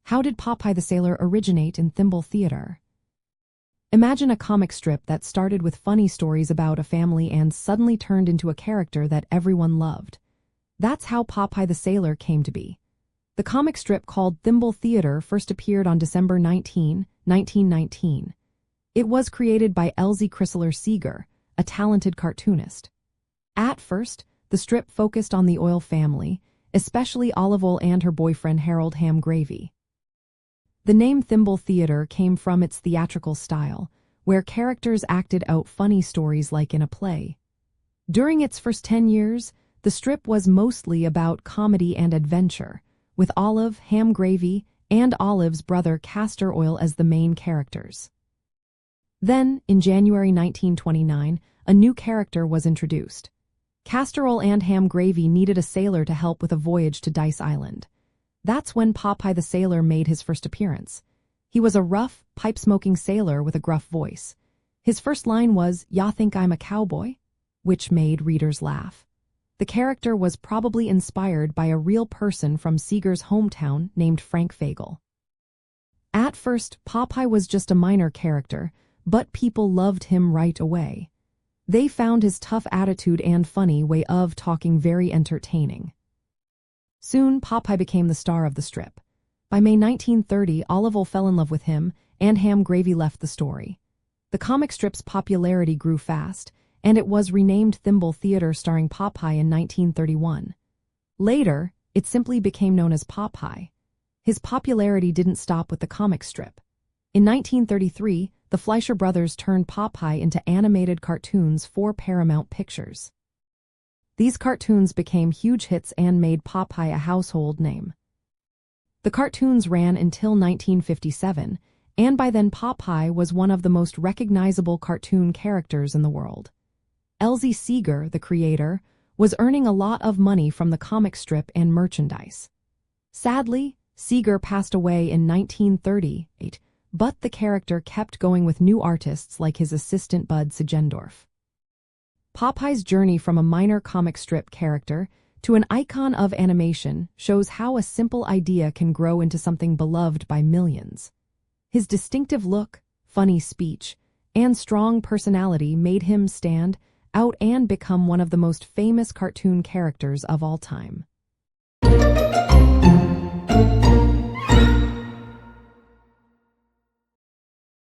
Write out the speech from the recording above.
How did Popeye the Sailor originate in Thimble theater? Imagine a comic strip that started with funny stories about a family and suddenly turned into a character that everyone loved. That's how Popeye the Sailor came to be. The comic strip called Thimble Theater first appeared on December 19, 1919. It was created by Elsie Chrysler Seeger, a talented cartoonist. At first, the strip focused on the Oil family, especially Olive Oyl and her boyfriend Harold Ham Gravy. The name Thimble Theater came from its theatrical style, where characters acted out funny stories like in a play. During its first 10 years, the strip was mostly about comedy and adventure, with Olive, Ham Gravy, and Olive's brother Castor Oyl as the main characters. Then, in January 1929, a new character was introduced. Castor Oyl and Ham Gravy needed a sailor to help with a voyage to Dice Island. That's when Popeye the Sailor made his first appearance. He was a rough, pipe-smoking sailor with a gruff voice. His first line was, "Ya think I'm a cowboy?" which made readers laugh. The character was probably inspired by a real person from Seeger's hometown named Frank Fagel. At first, Popeye was just a minor character, but people loved him right away. They found his tough attitude and funny way of talking very entertaining. Soon, Popeye became the star of the strip. By May 1930, Olive Oyl fell in love with him, and Ham Gravy left the story. The comic strip's popularity grew fast, and it was renamed Thimble Theater starring Popeye in 1931. Later, it simply became known as Popeye. His popularity didn't stop with the comic strip. In 1933, the Fleischer brothers turned Popeye into animated cartoons for Paramount Pictures. These cartoons became huge hits and made Popeye a household name. The cartoons ran until 1957, and by then Popeye was one of the most recognizable cartoon characters in the world. Elsie Seeger, the creator, was earning a lot of money from the comic strip and merchandise. Sadly, Seeger passed away in 1938, but the character kept going with new artists like his assistant Bud Sigendorf. Popeye's journey from a minor comic strip character to an icon of animation shows how a simple idea can grow into something beloved by millions. His distinctive look, funny speech, and strong personality made him stand out and become one of the most famous cartoon characters of all time.